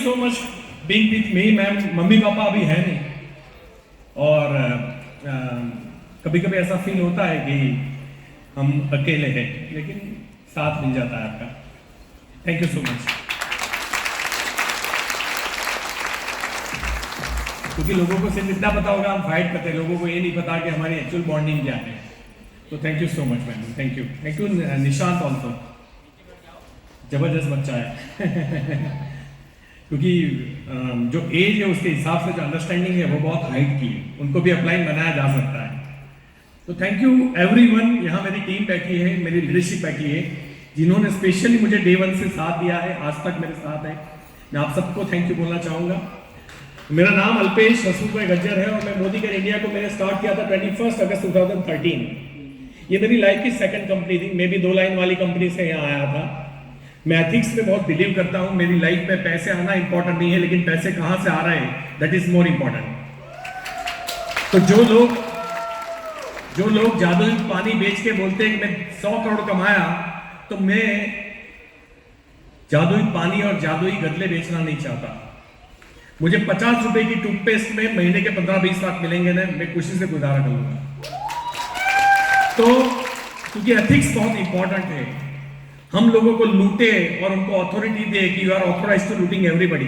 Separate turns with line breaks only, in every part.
So much being with me. Ma'am, mummy papa अभी है नहीं, और कभी कभी ऐसा फील होता है कि हम अकेले हैं, लेकिन साथ मिल जाता है आपका। Thank you so much. क्योंकि लोगों को सिर्फ इतना पता होगा हम फाइट करते हैं, लोगों को ये नहीं पता कि हमारी एक्चुअल बॉन्डिंग क्या है। तो thank you so much ma'am, thank you Nishant also, जबरदस्त बच्चा है। क्योंकि जो एज है उसके हिसाब से जो अंडरस्टैंडिंग है वो बहुत हाइट की है, उनको भी अपलाइन बनाया जा सकता है। तो थैंक यू एवरीवन। यहाँ मेरी टीम बैठी है, मेरी लीडरशिप बैठी है, जिन्होंने स्पेशली मुझे डे 1 से साथ दिया है, आज तक मेरे साथ है। मैं आप सबको थैंक यू बोलना चाहूँगा। मेरा नाम अल्पेश हसूभाई गज्जर है और मैं मोदी केयर इंडिया को मैंने स्टार्ट किया था 21 अगस्त 2013। ये मेरी लाइफ की सेकंड कंपनी थी। मैं भी 2 लाइन वाली कंपनी से यहाँ आया था। मैं एथिक्स में बहुत बिलीव करता हूँ। मेरी लाइफ में पैसे आना इंपॉर्टेंट नहीं है, लेकिन पैसे कहाँ से आ रहे हैं दैट इज मोर इंपॉर्टेंट। तो जो लोग जादुई पानी बेच के बोलते हैं कि मैं 100 करोड़ कमाया, तो मैं जादुई पानी और जादुई गदले बेचना नहीं चाहता। मुझे 50 रुपए की टूथपेस्ट में महीने के 15-20 लाख मिलेंगे ना, मैं खुशी से गुजारा करूंगा। तो क्योंकि एथिक्स बहुत इंपॉर्टेंट है, हम लोगों को लूटे और उनको अथॉरिटी दे कि you are authorized to looting everybody,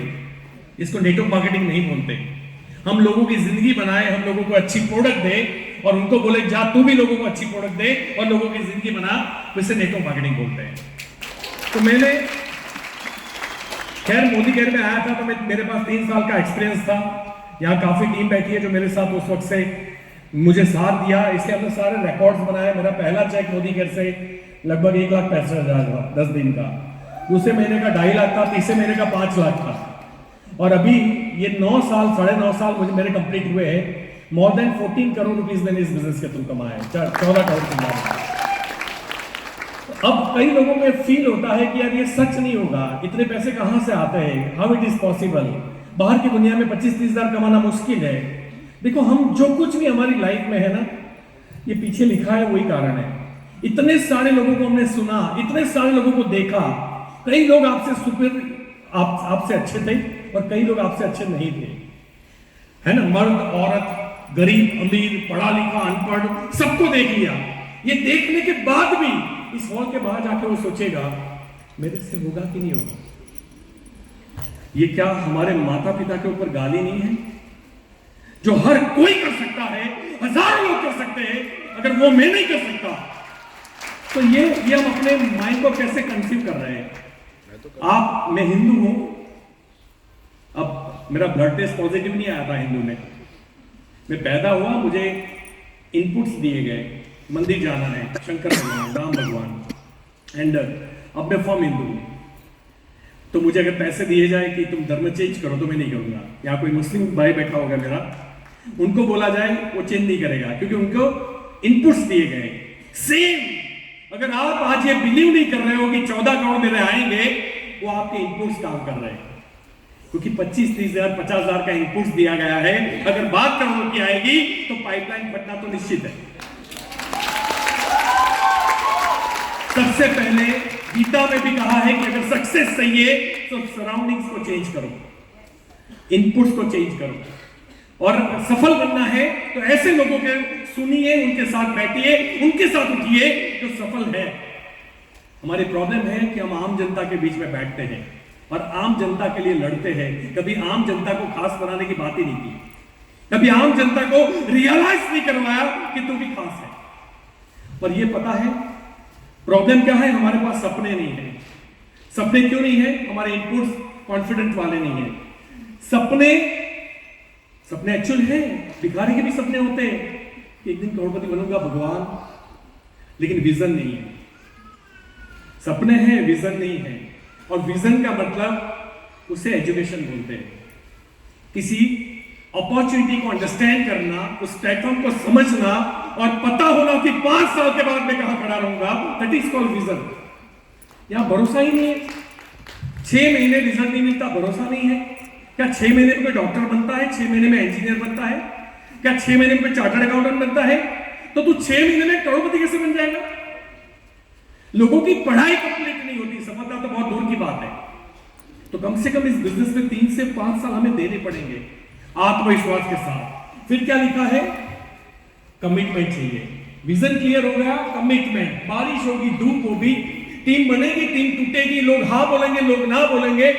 इसको नेटवर्क मार्केटिंग नहीं बोलते। हम लोगों की जिंदगी बनाए, हम लोगों को अच्छी प्रोडक्ट दे और उनको बोले जा तू भी लोगों को अच्छी प्रोडक्ट दे और लोगों की जिंदगी बना, वैसे नेटवर्क मार्केटिंग बोलते हैं। तो मैंने खैर मोदी केयर में आया था, तो मेरे पास 3 साल का एक्सपीरियंस था। यहाँ काफी टीम बैठी है जो मेरे साथ उस वक्त से मुझे साथ दिया, इसलिए हमने सारे रिकॉर्ड्स बनाए। मेरा पहला चेक मोदी केयर से लगभग 1,65,000 था 10 दिन का, दूसरे महीने का 2.5 लाख था, तीसरे महीने का 5 लाख था, और अभी ये 9 साल 9.5 साल मुझे मेरे कंप्लीट हुए हैं। मोर देन 14 करोड़ रुपीज मैंने इस बिजनेस के थ्रू कमाए, 14 करोड़ कमाए। अब कई लोगों में फील होता है कि यार ये सच नहीं होगा, इतने पैसे कहां से आते हैं, हाउ इट इज पॉसिबल, बाहर की दुनिया में 25-30 हजार कमाना मुश्किल है। देखो, हम जो कुछ भी हमारी लाइफ में है ना, ये पीछे लिखा है वही कारण है। इतने सारे लोगों को हमने सुना, इतने सारे लोगों को देखा, कई लोग आपसे अच्छे थे और कई लोग आपसे अच्छे नहीं थे, है ना। मर्द औरत, गरीब अमीर, पढ़ा लिखा अनपढ़, सबको देख लिया। ये देखने के बाद भी इस हॉल के बाहर जाकर वो सोचेगा मेरे से होगा कि नहीं होगा। ये क्या हमारे माता पिता के ऊपर गाली नहीं है? जो हर कोई कर सकता है, हजारों लोग कर सकते हैं, अगर वो मैं नहीं कर सकता, तो ये हम अपने माइंड को कैसे कंसीव कर रहे हैं। मैं हिंदू हूं, अब मेरा ब्लड टेस्ट पॉजिटिव नहीं आया था हिंदू में। मैं पैदा हुआ, मुझे इनपुट्स दिए गए, मंदिर जाना है, शंकर भगवान, राम भगवान, एंड अब मैं फॉर्म हिंदू हूं। तो मुझे अगर पैसे दिए जाए कि तुम धर्म चेंज करो, तो मैं नहीं करूंगा। यहाँ कोई मुस्लिम भाई बैठा होगा मेरा, उनको बोला जाए वो चेंज नहीं करेगा, क्योंकि उनको इनपुट्स दिए गए। सेम अगर आप आज ये बिलीव नहीं कर रहे हो कि 14 करोड़ मेरे आएंगे, वो आपके इनपुट्स काम कर रहे हैं, क्योंकि 25-30 हजार 50 हजार का इनपुट्स दिया गया है। अगर बात करोड़ों की आएगी तो पाइपलाइन फटना तो निश्चित है। सबसे पहले गीता में भी कहा है कि अगर सक्सेस चाहिए तो सराउंडिंग्स को चेंज करो, इनपुट्स को चेंज करो, और सफल बनना है तो ऐसे लोगों के सुनिए, उनके साथ बैठिए, उनके साथ उठिए जो सफल है। हमारी प्रॉब्लम है कि हम आम जनता के बीच में बैठते हैं और आम जनता के लिए लड़ते हैं। कभी आम जनता को खास बनाने की बात ही नहीं की, कभी आम जनता को रियलाइज नहीं करवाया कि तू भी खास है। और ये पता है प्रॉब्लम क्या है, हमारे पास सपने नहीं है। सपने क्यों नहीं है? हमारे इनपुट्स कॉन्फिडेंट वाले नहीं है। सपने एक्चुअल है, भिखारी के भी सपने होते हैं कि एक दिन करोड़पति बनूंगा भगवान, लेकिन विजन नहीं है। सपने हैं, विजन नहीं है। और विजन का मतलब उसे एजुकेशन बोलते हैं। किसी अपॉर्चुनिटी को अंडरस्टैंड करना, उस प्लेटफॉर्म को समझना और पता होना कि 5 साल के बाद मैं कहां खड़ा रहूंगा, दैट इज कॉल्ड विजन। यहां भरोसा ही नहीं है। 6 महीने रिजल्ट नहीं मिलता, भरोसा नहीं है। क्या 6 महीने में कोई डॉक्टर बनता है? 6 महीने में इंजीनियर बनता है? क्या 6 महीने में कोई चार्टर्ड अकाउंटेंट बनता है? तो तू 6 महीने में करोड़पति कैसे बन जाएगा? लोगों की पढ़ाई कंप्लीट नहीं होती, सफलता तो बहुत दूर की बात है। तो तो कम से कम इस बिजनेस में 3 से 5 साल हमें देने पड़ेंगे आत्मविश्वास के साथ। फिर क्या लिखा है? कमिटमेंट चाहिए। विजन क्लियर हो गया, कमिटमेंट। बारिश होगी, धूप होगी, टीम बनेगी, टीम टूटेगी, लोग हाँ बोलेंगे, लोग ना बोलेंगे,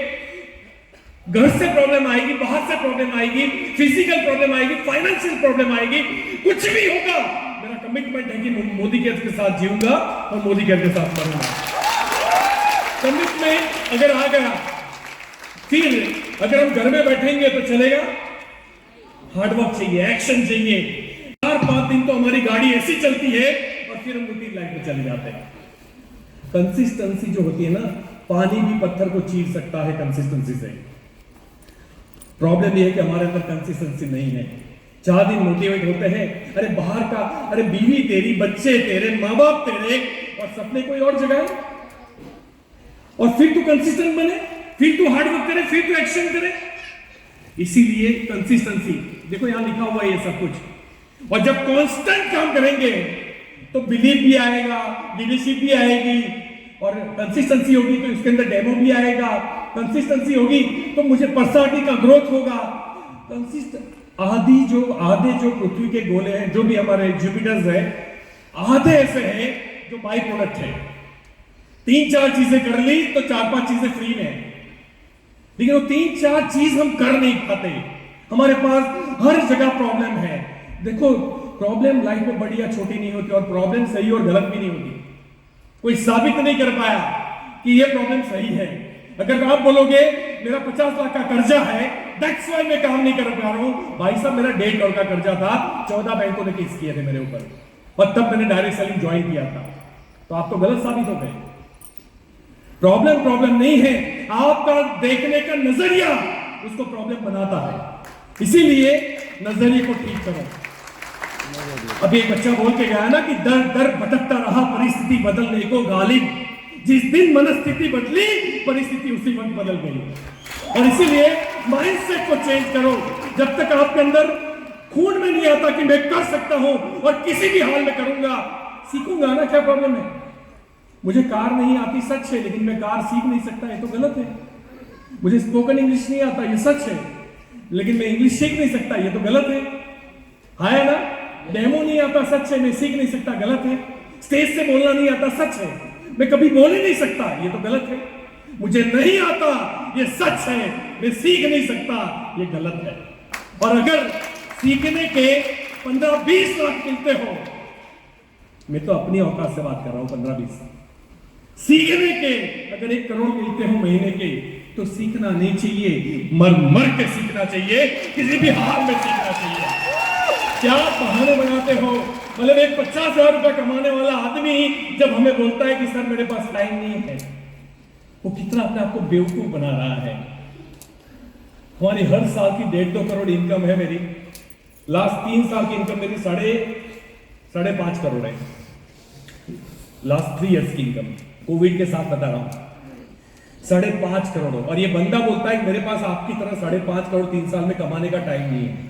घर से प्रॉब्लम आएगी, बाहर से प्रॉब्लम आएगी, फिजिकल प्रॉब्लम आएगी, फाइनेंशियल प्रॉब्लम आएगी, कुछ भी होगा, मेरा कमिटमेंट है कि मोदी के साथ जीऊंगा और मोदी के साथ मरूंगा। कमिटमेंट अगर आ गया, फिर अगर हम घर में बैठेंगे तो चलेगा? हार्डवर्क चाहिए, एक्शन चाहिए। 4-5 दिन तो हमारी गाड़ी ऐसी चलती है और फिर हम रूटीन लाइफ में चले जाते हैं। कंसिस्टेंसी जो होती है ना, पानी भी पत्थर को चीर सकता है कंसिस्टेंसी से। प्रॉब्लम यह है कि हमारे अंदर कंसिस्टेंसी नहीं है। 4 दिन मोटिवेट होते हैं, अरे बाहर का, अरे बीवी तेरी, बच्चे तेरे, माँ बाप तेरे, और सपने कोई और जगह है। और फिर तू कंसिस्टेंट बने, फिर तू हार्डवर्क करे, फिर तू एक्शन करे। इसीलिए कंसिस्टेंसी, देखो यहां लिखा हुआ है ये सब कुछ। और जब कांस्टेंट काम करेंगे तो बिलीव भी आएगा, लीडरशिप भी आएगी, और कंसिस्टेंसी होगी तो इसके अंदर डेमो भी आएगा, कंसिस्टेंसी होगी तो मुझे पर्सनालिटी का ग्रोथ होगा। आधे जो पृथ्वी के गोले हैं, जो भी हमारे जुपिटर्स है, आधे ऐसे हैं जो बाई प्रोडक्ट है। 3-4 चीजें कर ली तो 4-5 चीजें फ्री में, लेकिन वो 3-4 चीज हम कर नहीं पाते। हमारे पास हर जगह प्रॉब्लम है। देखो, प्रॉब्लम लाइफ में बड़ी या छोटी नहीं होती, और प्रॉब्लम सही और गलत भी नहीं होती। कोई साबित नहीं कर पाया कि ये प्रॉब्लम सही है। अगर आप बोलोगे मेरा 50 लाख का कर्जा है, दैट्स व्हाई मैं काम नहीं कर पा रहा हूं, भाई साहब मेरा 1.5 करोड़ का कर्जा था, 14 बैंकों ने केस किए थे मेरे ऊपर, और तब मैंने डायरेक्ट सेलिंग ज्वाइन किया था। तो आप तो गलत साबित हो गए। प्रॉब्लम नहीं है, आपका देखने का नजरिया उसको प्रॉब्लम बनाता है। इसीलिए नजरिए को ठीक करो। अभी एक बच्चा बोल के गया ना कि दर दर भटकता रहा, परिस्थिति बदलने को गालिब। जिस दिन मनस्थिति बदली, परिस्थिति उसी वक्त बदल गई। और इसीलिए माइंडसेट को चेंज करो। जब तक आपके अंदर खून में नहीं आता कि मैं कर सकता हूं और किसी भी हाल में करूंगा, सीखूंगा ना। क्या प्रॉब्लम है? मुझे कार नहीं आती, सच है, लेकिन मैं कार सीख नहीं सकता, ये तो गलत है। मुझे स्पोकन इंग्लिश नहीं आता, ये सच है, लेकिन मैं इंग्लिश सीख नहीं सकता, ये तो गलत है ना। डेमो नहीं आता, सच है, मैं सीख नहीं सकता, गलत है। स्टेज से बोलना नहीं आता, सच है, मैं कभी बोल ही नहीं सकता, ये तो गलत है। मुझे नहीं आता, ये सच है, मैं सीख नहीं सकता, ये गलत है। और अगर सीखने के 15-20 लाख मिलते हो, मैं तो अपनी औकात से बात कर रहा हूं, 15-20, सीखने के अगर 1 करोड़ मिलते हो महीने के, तो सीखना नहीं चाहिए, मर के सीखना चाहिए, किसी भी हाल में सीखना चाहिए। क्या बहाने बनाते हो? मतलब एक 50,000 रुपया कमाने वाला आदमी जब हमें बोलता है कि सर मेरे पास टाइम नहीं है, वो कितना अपने आप को बेवकूफ बना रहा है। हमारी हर साल की 1.5-2 करोड़ इनकम है मेरी। लास्ट 3 साल की इनकम मेरी 5.5 करोड़ है। लास्ट 3 इयर्स की इनकम, कोविड के साथ बता रहा हूं, 5.5 करोड़। और ये बंदा बोलता है मेरे पास आपकी तरह 5.5 करोड़ 3 साल में कमाने का टाइम नहीं है।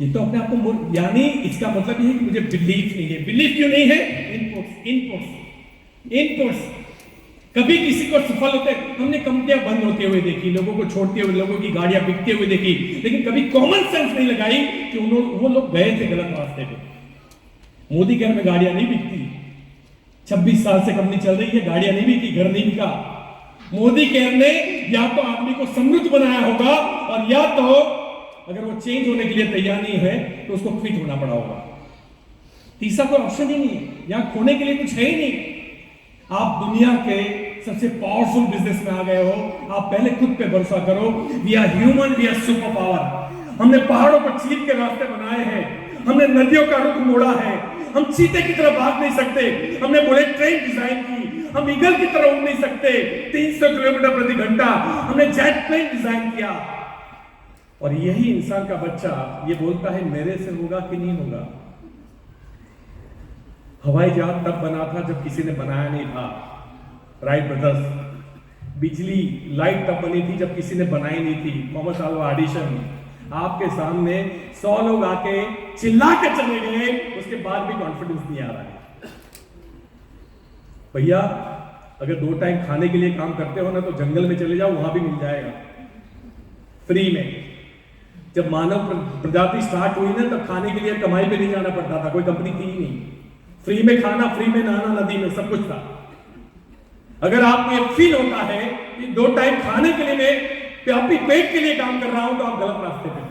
ये तो अपने आप को, यानी इसका मतलब ये है कि मुझे बिलीफ नहीं है। बिलीफ क्यों नहीं है? इनपुट्स। कभी किसी को सफल होते, हमने कंपनियां बंद होते हुए देखी, लोगों को छोड़ते हुए, लोगों की गाड़ियां बिकते हुए देखी, लेकिन कभी कॉमन सेंस नहीं लगाई कि वो लोग गए थे गलत रास्ते पे। मोदी घर में गाड़ियां नहीं बिकती, 26 साल से कंपनी चल रही है, गाड़ियां नहीं बिकी, घर नहीं बिका। मोदी केयर ने या तो आदमी को समृद्ध बनाया होगा, और या तो अगर वो चेंज होने के लिए तैयार नहीं है तो उसको क्विट होना पड़ा होगा। तीसरा कोई ऑप्शन ही नहीं है, यहां खोने के लिए कुछ है ही नहीं। आप दुनिया के सबसे पावरफुल बिजनेस में आ गए हो, आप पहले खुद पे भरोसा करो। We are human, we are super power. हमने पहाड़ों पर चील के रास्ते बनाए हैं, हमने नदियों का रुख मोड़ा है, हम चीते की तरह भाग नहीं सकते, हमने बुलेट ट्रेन डिजाइन की, हम ईगल की तरह उड़ नहीं सकते 300 किलोमीटर प्रति घंटा, हमने जेट प्लेन डिजाइन किया। और यही इंसान का बच्चा ये बोलता है मेरे से होगा कि नहीं होगा। हवाई जहाज तब बना था जब किसी ने बनाया नहीं था, राइट ब्रदर्स। बिजली लाइट तब बनी थी जब किसी ने बनाई नहीं थी, थॉमस अल्वा एडिसन। आपके सामने 100 लोग आके चिल्ला के चले गए, उसके बाद भी कॉन्फिडेंस नहीं आ रहा है। भैया अगर 2 टाइम खाने के लिए काम करते हो ना तो जंगल में चले जाओ, वहां भी मिल जाएगा फ्री में। जब मानव प्रजाति स्टार्ट हुई ना तब खाने के लिए कमाई पे नहीं जाना पड़ता था, कोई कंपनी थी ही नहीं। फ्री में खाना, फ्री में नहाना, नदी में सब कुछ था। अगर आपको ये फील होता है कि 2 टाइम खाने के लिए मैं अपने पेट के लिए काम कर रहा हूं तो आप गलत रास्ते पे हो।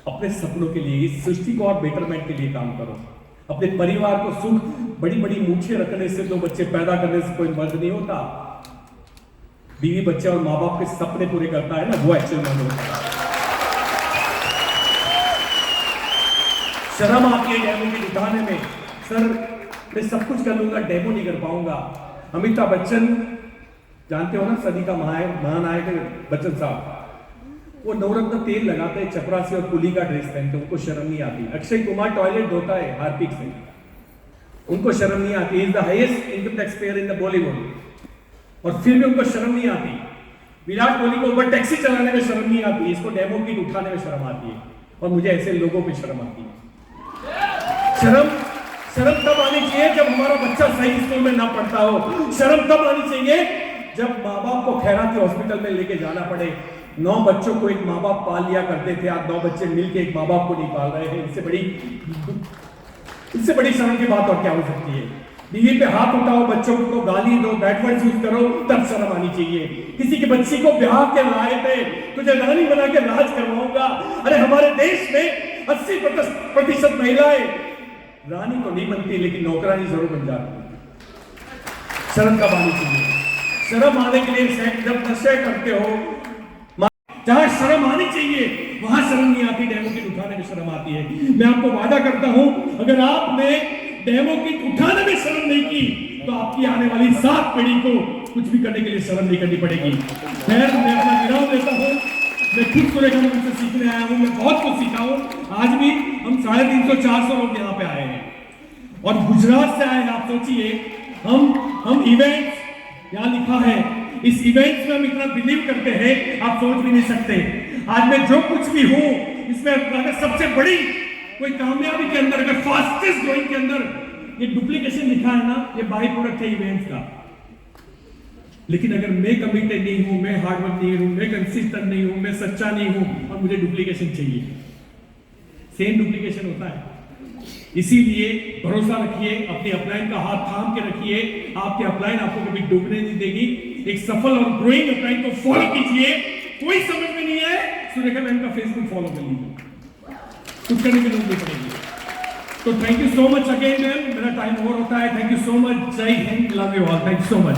अपने सपनों के लिए, इस सृष्टि को और बेटरमेंट के लिए काम करो। अपने परिवार को सुख, बड़ी बड़ी मूछें रखने से, 2 बच्चे पैदा करने से कोई मर्द नहीं होता। बीवी बच्चे और माँ बाप के सपने पूरे करता है ना, वो एक्चुअल मर्द होता है। शर्म आती है डेमो की उठाने में, सर मैं सब कुछ कर लूंगा, डेमो नहीं कर पाऊंगा। अमिताभ बच्चन जानते हो ना, सदी का महानायक बच्चन साहब, वो नवरत्न तेल लगाते हैं, चपरासी और पुली का ड्रेस पहनते, उनको शर्म नहीं आती। अक्षय कुमार टॉयलेट धोता है हार्पिक से, उनको शर्म नहीं आती। Is the highest income tax payer in the Bollywood, और फिर भी उनको शर्म नहीं आती। विराट कोहली को ऊपर टैक्सी चलाने में शर्म नहीं आती, इसको डेमो किट उठाने में शर्म आती है। और मुझे ऐसे लोगों पे शर्म आती है। शर्म तब आनी चाहिए जब हमारा बच्चा सही स्कूल में ना पढ़ता हो। शर्म तब आनी चाहिए जब माँ बाप को खैराती हॉस्पिटल में लेके जाना पड़े। 9 बच्चों को एक माँ बाप पाल लिया करते थे, आप 9 बच्चे मिलके एक माँ बाप को नहीं पाल रहे हैं। इससे बड़ी शर्म की बात और क्या हो सकती है। बीवी पे हाथ उठाओ, बच्चों को गाली दो, बैड वर्ड्स यूज करो, तब शर्म आनी चाहिए। किसी की बच्ची को ब्याह के लाए थे, तुझे रानी बना के राज करवाऊंगा। अरे हमारे देश में 80% महिलाएं रानी तो नहीं बनती, लेकिन नौकरानी जरूर बन जाती है। शर्म कब आनी चाहिए? शर्म आने के लिए जब नशे करते हो, जहां शर्म आनी चाहिए वहां शर्म नहीं आती, डेमो किट उठाने में शर्म आती है। मैं आपको वादा करता हूं, अगर आपने डेमो किट उठाने में शर्म नहीं की तो आपकी आने वाली 7 पीढ़ी को कुछ भी करने के लिए शर्म नहीं करनी पड़ेगी। खैर, मैं अपना विराम देता हूं। मैं खुद सुरेखा से सीखने आया हूं, मैं बहुत कुछ सीखा हूं। आज भी हम 350-400 लोग यहाँ पे आए हैं और गुजरात से आए हैं। आप सोचिए, हम इवेंट्स, यहाँ लिखा है, इस इवेंट्स में हम इतना बिलीव करते हैं, आप सोच भी नहीं सकते। आज मैं जो कुछ भी हूं, इसमें अगर सबसे बड़ी कोई कामयाबी के अंदर, अगर फास्टेस्ट ग्रोइंग के अंदर ये डुप्लीकेशन लिखा है ना, ये बाई प्रोडक्ट है इवेंट्स का। लेकिन अगर मैं कमिटेड नहीं हूं, मैं हार्डवर्क नहीं हूं, मैं कंसिस्टेंट नहीं हूं, मैं सच्चा नहीं हूं और मुझे डुप्लीकेशन चाहिए, सेम डुप्लीकेशन होता है। इसीलिए भरोसा रखिए, अपनी अपलाइन का हाथ थाम के रखिए। आपकी अपलाइन आपको कभी डूबने नहीं देगी। एक सफल और ग्रोइंग अपलाइन को फॉलो कीजिए। कोई समझ में नहीं है, सुरेखा मैम का फेसबुक फॉलो कर लीजिए, कुछ करने की जरूरत नहीं पड़ेगी। तो thank you so much again ma'am, मेरा टाइम ओवर होता है। थैंक यू सो मच, जय Hind, love you all, thank you so much.